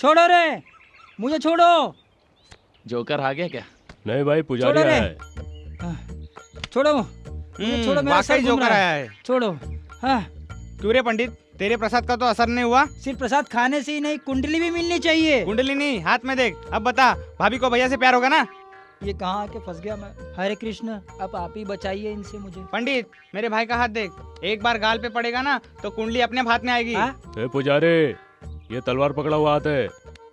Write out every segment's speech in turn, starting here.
छोड़ो रे, मुझे छोड़ो। जोकर आ गया क्या? नहीं भाई, पुजारी आया है। छोड़ो मुझे, छोड़ो, मेरा सर घूम जोकर रहा आया है। है। छोड़ो। हाँ, क्यों रे पंडित, तेरे प्रसाद का तो असर नहीं हुआ? सिर्फ प्रसाद खाने से ही नहीं, कुंडली भी मिलनी चाहिए। कुंडली नहीं, हाथ में देख। अब बता, भाभी को भैया से प्यार होगा ना? ये कहाँ आके फंस गया मैं। हरे कृष्ण, अब आप ही बचाइए इनसे मुझे। पंडित, मेरे भाई का हाथ देख, एक बार गाल पे पड़ेगा ना तो कुंडली अपने हाथ में आएगी। ए पुजारी, ये तलवार पकड़ा हुआ हाथ है,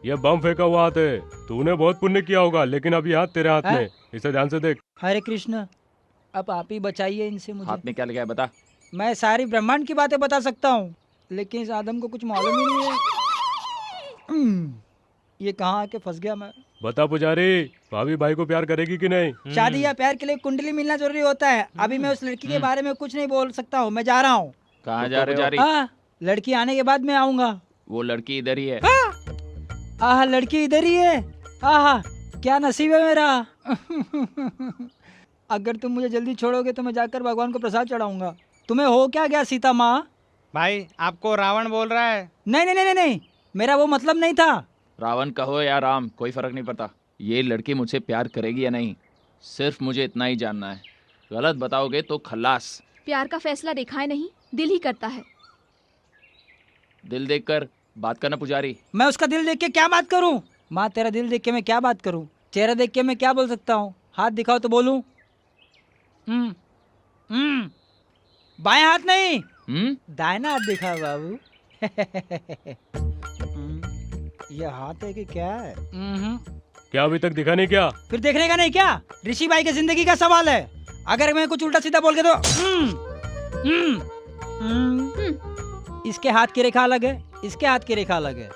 ये बम फेंका हुआ हाथ है। तूने बहुत पुण्य किया होगा, लेकिन अभी हाथ तेरे हाथ में, इसे ध्यान से देख। हरे कृष्ण, अब आप ही बचाइए इनसे मुझे। हाथ में क्या लगा है बता। मैं सारी ब्रह्मांड की बातें बता सकता हूँ, लेकिन इस आदम को कुछ मालूम ही नहीं है। ये कहाँ आके फंस गया मैं। बता पुजारी, भाभी भाई को प्यार करेगी कि नहीं? शादी या प्यार के लिए कुंडली मिलना जरूरी होता है। अभी मैं उस लड़की के बारे में कुछ नहीं बोल सकता हूँ, मैं जा रहा हूँ। कहाँ जा रहे हो? हाँ, लड़की आने के बाद मैं आऊँगा। वो लड़की इधर ही है। आहा, लड़की इधर ही है। आहा, क्या नसीब है मेरा। अगर तुम मुझे जल्दी छोड़ोगे तो मैं जाकर भगवान को प्रसाद चढ़ाऊंगा। तुम्हें हो क्या गया सीता माँ? भाई, आपको रावण बोल रहा है। नहीं नहीं नहीं नहीं, मेरा वो मतलब नहीं था। रावण कहो या राम, कोई फर्क नहीं पड़ता। ये लड़की मुझसे प्यार करेगी या नहीं, सिर्फ मुझे इतना ही जानना है। गलत बताओगे तो खल्लास। प्यार का फैसला दिखाए नहीं, दिल ही करता है। दिल देखकर बात करना पुजारी। मैं उसका दिल देख के क्या बात करूं? माँ, तेरा दिल देख के मैं क्या बात करूं? चेहरा देख के मैं क्या बोल सकता हूँ? हाथ दिखाओ तो बोलूं। बाएं हाथ नहीं, दाहिना हाथ दिखा बाबू। ये हाथ है कि क्या है? क्या अभी तक दिखा नहीं क्या? फिर देखने का नहीं क्या? ऋषि भाई की जिंदगी का सवाल है। अगर मैं कुछ उल्टा सीधा बोल के तो इसके हाथ की रेखा अलग है, इसके हाथ की रेखा अलग है।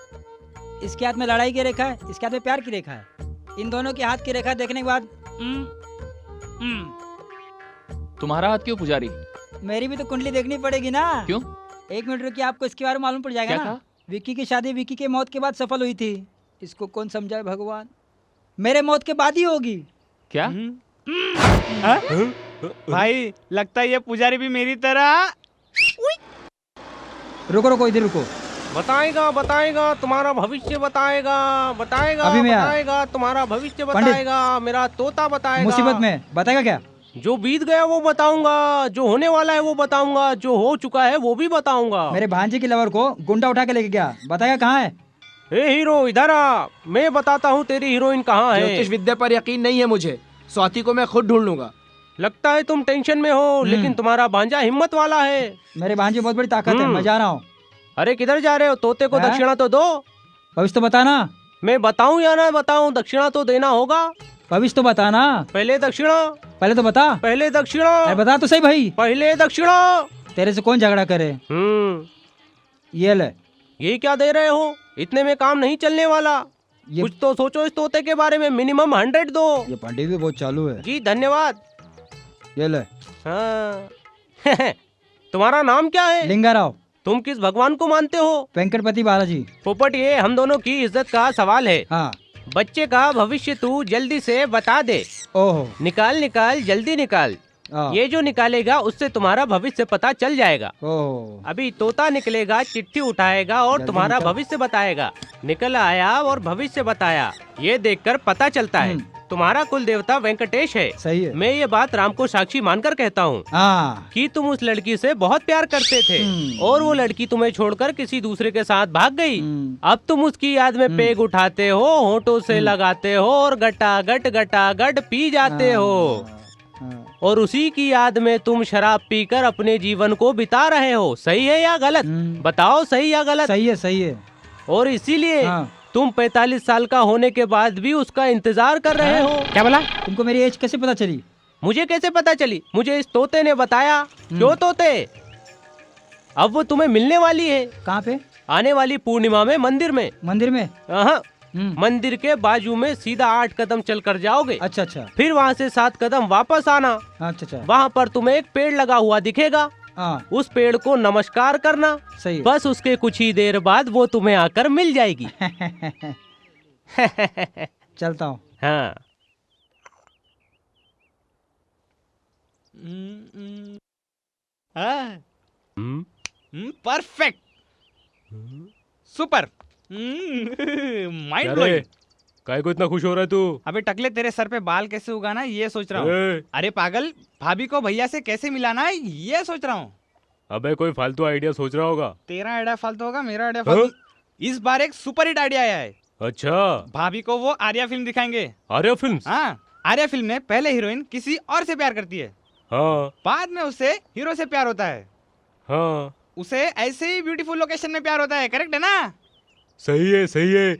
इसके हाथ में लड़ाई की रेखा है, इसके हाथ में प्यार की रेखा है। इन दोनों के हाथ की रेखा देखने के बाद तुम्हारा हाथ क्यों पुजारी? मेरी भी तो कुंडली देखनी पड़ेगी ना। क्यों? 1 मिनट रुकिए, आपको इसके बारे में मालूम पड़ जाएगा क्या ना। कहा? विक्की की शादी विक्की के मौत के बाद सफल हुई थी। इसको कौन समझाए भगवान? मेरे मौत के बाद ही होगी। क्या? भाई, लगता है ये पुजारी भी मेरी तरह। रुको रुको, इधर रुको। बताएगा बताएगा तुम्हारा भविष्य बताएगा, बताएगा अभी मैं बताएगा तुम्हारा भविष्य बताएगा, मेरा तोता बताएगा। मुसीबत में बताएगा क्या? जो बीत गया वो बताऊंगा, जो होने वाला है वो बताऊंगा, जो हो चुका है वो भी बताऊंगा। मेरे भांजे की लवर को गुंडा उठा के लेके गया, बताएगा कहाँ है? ए हीरो, इधर आ, मैं बताता हूँ तेरी हीरोइन कहाँ है। ज्योतिष विद्या पर यकीन नहीं है मुझे, स्वाति को मैं खुद ढूंढ लूंगा। लगता है तुम टेंशन में हो, लेकिन तुम्हारा भांजा हिम्मत वाला है। मेरे भांजे बहुत बड़ी ताकत है, मैं जा रहा हूँ। अरे किधर जा रहे हो? तोते को हाँ? दक्षिणा तो दो। भविष्य तो बताना। मैं बताऊं या ना बताऊं, दक्षिणा तो देना होगा। भविष्य तो बताना। पहले दक्षिणा। पहले तो बता। पहले दक्षिणा। अरे बता तो सही भाई। पहले दक्षिणा। तेरे से कौन झगड़ा करे? ये ले। ये क्या दे रहे हो? इतने में काम नहीं चलने वाला। कुछ तो सोचो इस तोते के बारे में। मिनिमम 100 दो। ये पंडित भी बहुत चालू है। जी धन्यवाद। ये ले। हाँ। तुम्हारा नाम क्या है? लिंगाराव। तुम किस भगवान को मानते हो? वेंकटपति बालाजी। पोपट, ये हम दोनों की इज्जत का सवाल है। हाँ। बच्चे का भविष्य तू जल्दी से बता दे। ओहो। निकाल निकाल, जल्दी निकाल। ये जो निकालेगा उससे तुम्हारा भविष्य पता चल जाएगा। अभी तोता निकलेगा, चिट्ठी उठाएगा और तुम्हारा भविष्य बताएगा। निकल आया और भविष्य बताया, ये देखकर पता चलता है तुम्हारा कुल देवता वेंकटेश है। सही है। मैं ये बात राम को साक्षी मानकर कहता हूँ कि तुम उस लड़की से बहुत प्यार करते थे और वो लड़की तुम्हें छोड़कर किसी दूसरे के साथ भाग गई। अब तुम उसकी याद में पेग उठाते हो, होठों से लगाते हो और गटागट पी जाते हो। और उसी की याद में तुम शराब पीकर अपने जीवन को बिता रहे हो। सही है या गलत? बताओ सही या गलत? सही है, सही है। और इसीलिए तुम 45 साल का होने के बाद भी उसका इंतजार कर रहे हो। क्या बोला? तुमको मेरी एज कैसे पता चली? मुझे कैसे पता चली? मुझे इस तोते ने बताया। क्यों तोते? अब वो तुम्हें मिलने वाली है। कहाँ पे? आने वाली पूर्णिमा में मंदिर में। मंदिर में? मंदिर के बाजू में सीधा 8 कदम चल कर जाओगे। अच्छा अच्छा। फिर वहाँ से 7 कदम वापस आना। अच्छा अच्छा। वहाँ पर तुम्हें एक पेड़ लगा हुआ दिखेगा। उस पेड़ को नमस्कार करना। सही। बस उसके कुछ ही देर बाद वो तुम्हें आकर मिल जाएगी। चलता हूँ। हाँ। Perfect, super. माइंड क्या ब्लोइंग। रे काय को इतना खुश हो रहा है तू? अबे टकले, तेरे सर पे बाल कैसे उगाना है ये सोच रहा हूँ। ए, अरे पागल, भाभी को भैया से कैसे मिलाना है ये सोच रहा हूँ। अबे कोई फालतू आइडिया सोच रहा होगा। तेरा आइडिया फालतू होगा, मेरा आइडिया हाँ? फालतू। इस बार एक सुपर हिट आइडिया आया है। अच्छा, भाभी को वो आर्या फिल्म दिखाएंगे। आर्या फिल्म्स? हाँ, आर्या फिल्म में पहले हीरोइन किसी और से प्यार करती है, हाँ बाद में उसे हीरो से प्यार होता है, हाँ, उसे ऐसे ही ब्यूटीफुल लोकेशन में प्यार होता है। करेक्ट है ना? सही है सही है।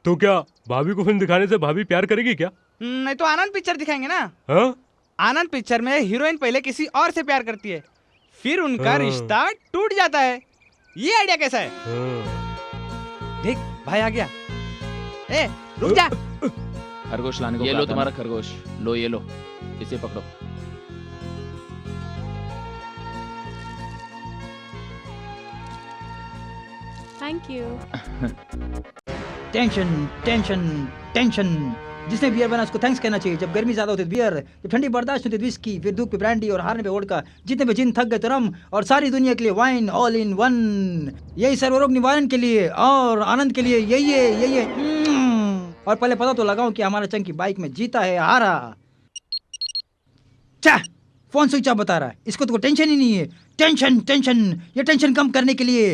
तो क्या भाभी को फिल्म दिखाने से भाभी प्यार करेगी क्या? नहीं तो आनंद पिक्चर दिखाएंगे ना। हाँ आनंद पिक्चर में हीरोइन पहले किसी और से प्यार करती है, फिर उनका हाँ। रिश्ता टूट जाता है। ये आइडिया कैसा है? हाँ। देख भाई आ गया। ए रुक जा। खरगोश लाने को ये लो तुम्हारा खरगोश। लो ये लो, इसे पकड़ो। Thank you. Tension tension tension. जिसने बियर बना उसको थैंक्स कहना चाहिए। जब गर्मी ज्यादा होती है बियर, जब ठंडी बर्दाश्त होती है विस्की, फिर धूप पे ब्रांडी और हारने पे वोडका, जितने पे जिन थक गए तो रम, और सारी दुनिया के लिए वाइन, ऑल इन वन। यही सर्वरोग निवारण के लिए और आनंद के लिए यही है। और पहले पता तो लगाऊं कि हमारा चंकी बाइक में जीता है हारा। चा फोन स्विच ऑफ बता रहा है। इसको तो कोई टेंशन ही नहीं है। टेंशन टेंशन, ये टेंशन कम करने के लिए।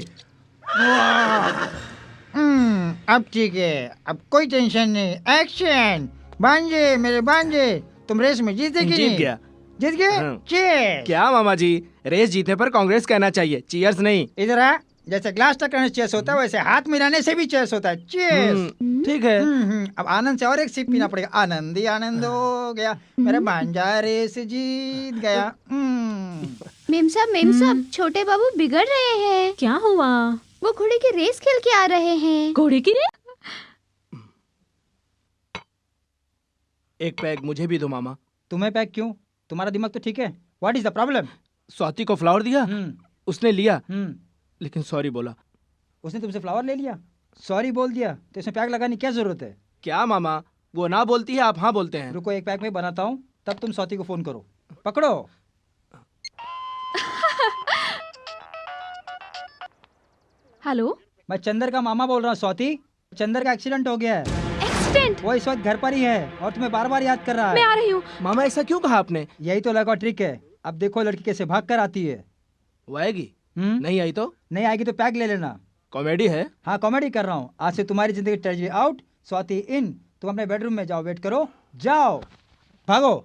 अब ठीक है, अब कोई टेंशन नहीं। एक्शन। भांजे मेरे भांजे, तुम रेस में जीते कि जीत नहीं? गया। जीत गए? हाँ। चीयर्स। क्या मामा जी, रेस जीतने पर कांग्रेस कहना चाहिए, चीयर्स नहीं। इधर आ। जैसे ग्लास टकराने से चेस होता है, वैसे हाथ मिलाने से भी चेस होता है। चीयर्स। ठीक है। अब आनंद से और एक सिप पीना पड़ेगा। आनंद ही आनंद हो गया, मेरा भांजा रेस जीत गया। मेम साहब, छोटे बाबू बिगड़ रहे हैं। क्या हुआ? वो घोड़े की रेस खेल के आ रहे हैं। घोड़े की रेस? एक पैक मुझे भी दो मामा। तुम्हें पैक क्यों? तुम्हारा दिमाग तो ठीक है। What is the problem? Swati को फ्लावर दिया, उसने लिया, लेकिन सॉरी बोला। उसने तुमसे फ्लावर ले लिया, सॉरी बोल दिया, तो इसमें पैक लगाने की क्या जरूरत है? क्या मामा, वो ना बोलती है, आप हाँ बोलते हैं। रुको, एक पैक में बनाता हूँ, तब तुम स्वाति को फोन करो। पकड़ो। हेलो, मैं चंदर का मामा बोल रहा हूँ। स्वाति, चंदर का एक्सीडेंट हो गया है। एक्सीडेंट? वो इस वक्त घर पर ही है और तुम्हें बार बार याद कर रहा मैं है। आ रही हूँ। मामा ऐसा क्यों कहा आपने? यही तो लगा ट्रिक है। अब देखो लड़की कैसे भाग कर आती है। वो आएगी? नहीं नहीं आई तो? नहीं आएगी तो पैक ले लेना। कॉमेडी है। हाँ कॉमेडी कर रहा हूँ। आज से तुम्हारी जिंदगी ट्रेजेडी आउट, स्वाति इन। तुम अपने बेडरूम में जाओ, वेट करो, जाओ, भागो।